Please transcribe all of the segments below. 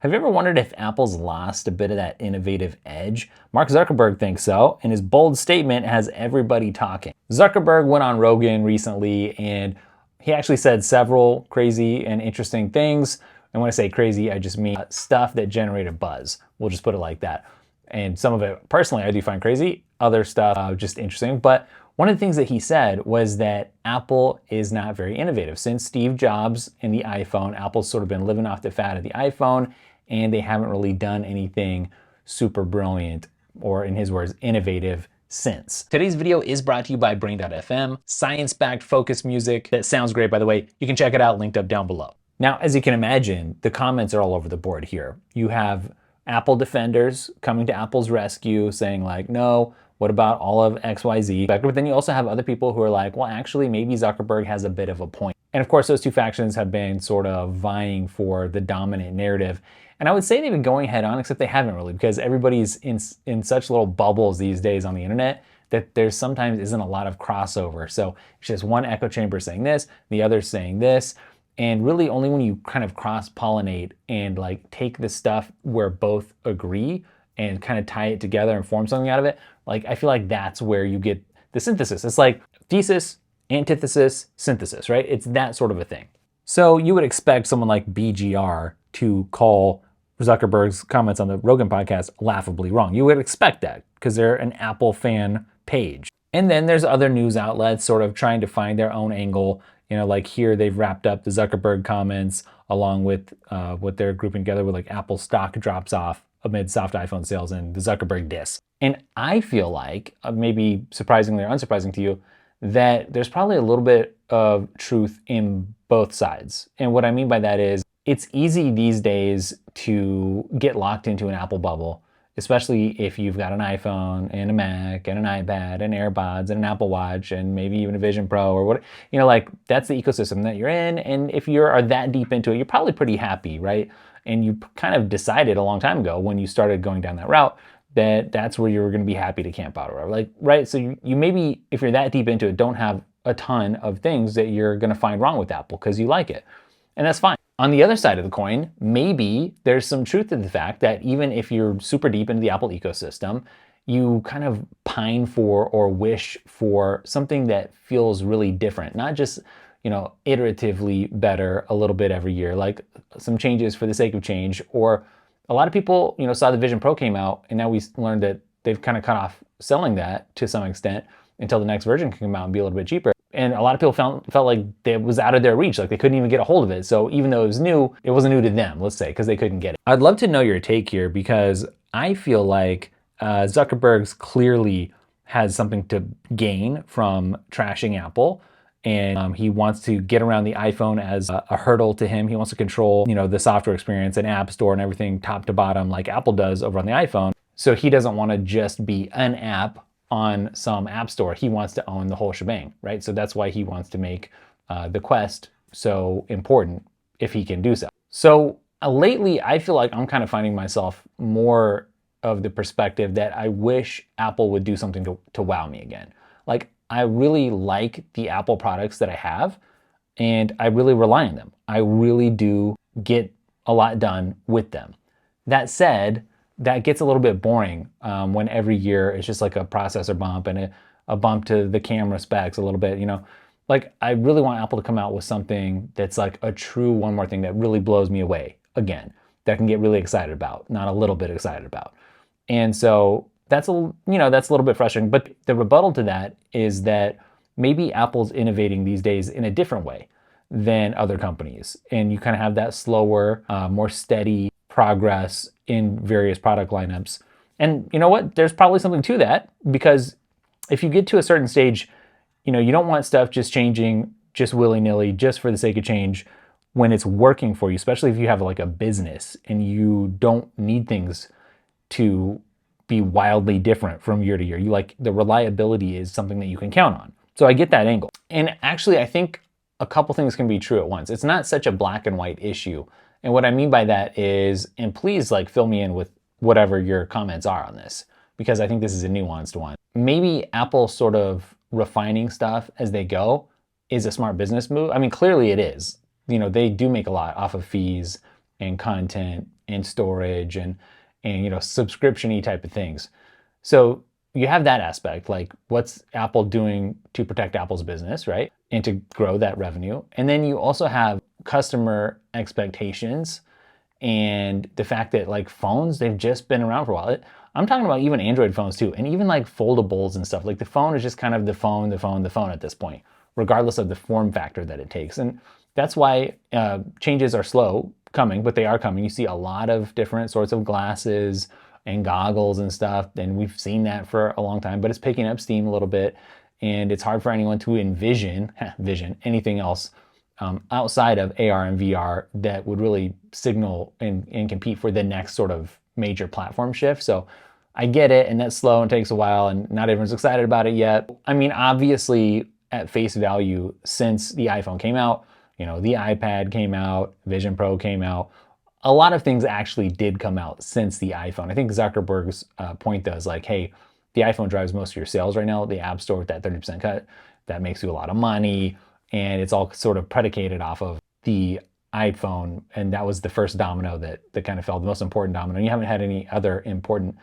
Have you ever wondered if Apple's lost a bit of that innovative edge? Mark Zuckerberg thinks so, and his bold statement has everybody talking. Zuckerberg went on Rogan recently, and he actually said several crazy and interesting things. And when I say crazy, I just mean stuff that generated buzz. We'll just put it like that. And some of it, personally, I do find crazy. Other stuff, just interesting. But one of the things that he said was that Apple is not very innovative. Since Steve Jobs and the iPhone, Apple's sort of been living off the fat of the iPhone, and they haven't really done anything super brilliant, or in his words, innovative since. Today's video is brought to you by Brain.fm, science-backed focus music that sounds great, by the way. You can check it out, linked up down below. Now, as you can imagine, the comments are all over the board here. You have Apple defenders coming to Apple's rescue saying like, no, what about all of XYZ? But then you also have other people who are like, well, actually, maybe Zuckerberg has a bit of a point. And of course, those two factions have been sort of vying for the dominant narrative. And I would say they've been going head on, except they haven't really, because everybody's in such little bubbles these days on the internet that there sometimes isn't a lot of crossover. So it's just one echo chamber saying this, the other saying this. And really only when you kind of cross-pollinate and like take the stuff where both agree and kind of tie it together and form something out of it, like I feel like that's where you get the synthesis. It's like thesis, antithesis, synthesis, right? It's that sort of a thing. So you would expect someone like BGR to call Zuckerberg's comments on the Rogan podcast laughably wrong. You would expect that because they're an Apple fan page. And then there's other news outlets sort of trying to find their own angle. You know, like here they've wrapped up the Zuckerberg comments along with what they're grouping together with like Apple stock drops off amid soft iPhone sales and the Zuckerberg diss. And I feel like, maybe surprisingly or unsurprising to you, that there's probably a little bit of truth in both sides. And what I mean by that is it's easy these days to get locked into an Apple bubble, especially if you've got an iPhone and a Mac and an iPad and AirPods and an Apple Watch and maybe even a Vision Pro or what, you know, like that's the ecosystem that you're in. And if you are that deep into it, you're probably pretty happy, right? And you kind of decided a long time ago when you started going down that route that that's where you were going to be happy to camp out or whatever. Like, right? So you maybe, if you're that deep into it, don't have a ton of things that you're going to find wrong with Apple because you like it. And that's fine. On the other side of the coin, maybe there's some truth to the fact that even if you're super deep into the Apple ecosystem, you kind of pine for or wish for something that feels really different, not just, you know, iteratively better a little bit every year, like some changes for the sake of change. Or a lot of people, you know, saw the Vision Pro came out and now we learned that they've kind of cut off selling that to some extent until the next version can come out and be a little bit cheaper. And a lot of people felt like it was out of their reach, like they couldn't even get a hold of it. So even though it was new, it wasn't new to them, let's say, because they couldn't get it. I'd love to know your take here because I feel like Zuckerberg's clearly has something to gain from trashing Apple. And he wants to get around the iPhone as a hurdle to him. He wants to control, you know, the software experience and App Store and everything top to bottom like Apple does over on the iPhone. So he doesn't want to just be an app on some app store. He wants to own the whole shebang, right? So that's why he wants to make the Quest so important if he can do so. So lately, I feel like I'm kind of finding myself more of the perspective that I wish Apple would do something to wow me again. Like, I really like the Apple products that I have, and I really rely on them. I really do get a lot done with them. That said, that gets a little bit boring when every year it's just like a processor bump and a bump to the camera specs a little bit, you know. Like, I really want Apple to come out with something that's like a true one more thing that really blows me away again, that I can get really excited about, not a little bit excited about. And so that's that's a little bit frustrating. But the rebuttal to that is that maybe Apple's innovating these days in a different way than other companies. And you kind of have that slower, more steady progress in various product lineups. And you know what? There's probably something to that, because if you get to a certain stage, you know, you don't want stuff just changing just willy-nilly, just for the sake of change when it's working for you, especially if you have like a business and you don't need things to be wildly different from year to year. You like the reliability is something that you can count on. So I get that angle. And actually, I think a couple things can be true at once. It's not such a black and white issue. And what I mean by that is, and please like fill me in with whatever your comments are on this, because I think this is a nuanced one. Maybe Apple sort of refining stuff as they go is a smart business move. I mean, clearly it is. You know, they do make a lot off of fees and content and storage and subscription-y type of things. So you have that aspect, like what's Apple doing to protect Apple's business, right? And to grow that revenue. And then you also have customer expectations and the fact that like phones, they've just been around for a while. I'm talking about even Android phones too, and even like foldables and stuff. Like the phone is just kind of the phone at this point, regardless of the form factor that it takes. And that's why changes are slow coming, but they are coming. You see a lot of different sorts of glasses and goggles and stuff, and we've seen that for a long time, but it's picking up steam a little bit, and it's hard for anyone to envision anything else outside of AR and VR that would really signal and compete for the next sort of major platform shift. So I get it, and that's slow and takes a while, and not everyone's excited about it yet. I mean, obviously, at face value, since the iPhone came out, the iPad came out, Vision Pro came out, a lot of things actually did come out since the iPhone. I think Zuckerberg's point though is like, hey, the iPhone drives most of your sales right now. The App Store with that 30% cut, that makes you a lot of money. And it's all sort of predicated off of the iPhone. And that was the first domino that kind of fell, the most important domino. And you haven't had any other important,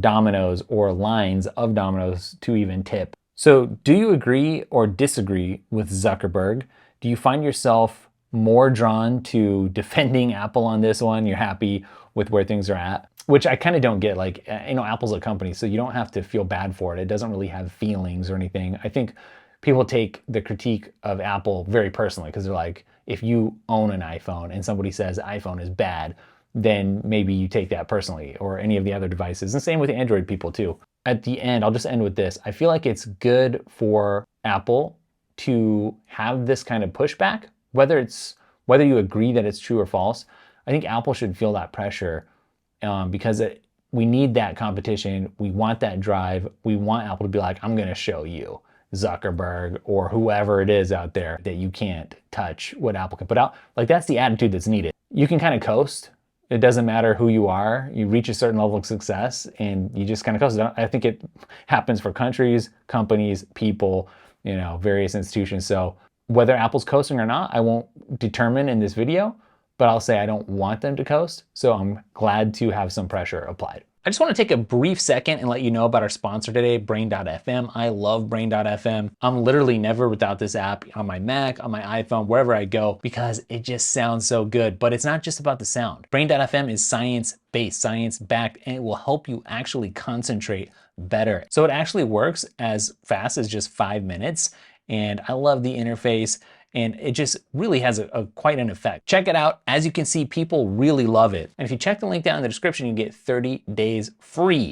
dominoes or lines of dominoes to even tip. So do you agree or disagree with Zuckerberg? Do you find yourself more drawn to defending Apple on this one? You're happy with where things are at? Which I kind of don't get. Like, Apple's a company, so you don't have to feel bad for it. It doesn't really have feelings or anything. I think people take the critique of Apple very personally because they're like, if you own an iPhone and somebody says iPhone is bad, then maybe you take that personally, or any of the other devices. And same with Android people too. At the end, I'll just end with this. I feel like it's good for Apple to have this kind of pushback, whether you agree that it's true or false. I think Apple should feel that pressure because we need that competition. We want that drive. We want Apple to be like, I'm going to show you, Zuckerberg or whoever it is out there, that you can't touch what Apple can put out. Like, that's the attitude that's needed. You can kind of coast. It doesn't matter who you are. You reach a certain level of success and you just kind of coast. I think it happens for countries, companies, people, various institutions. So whether Apple's coasting or not, I won't determine in this video, but I'll say I don't want them to coast. So I'm glad to have some pressure applied. I just want to take a brief second and let you know about our sponsor today, Brain.fm. I love Brain.fm. I'm literally never without this app on my Mac, on my iPhone, wherever I go, because it just sounds so good. But it's not just about the sound. Brain.fm is science-based, science-backed, and it will help you actually concentrate better. So it actually works as fast as just 5 minutes. And I love the interface, and it just really has quite an effect. Check it out. As you can see, people really love it. And if you check the link down in the description, you get 30 days free.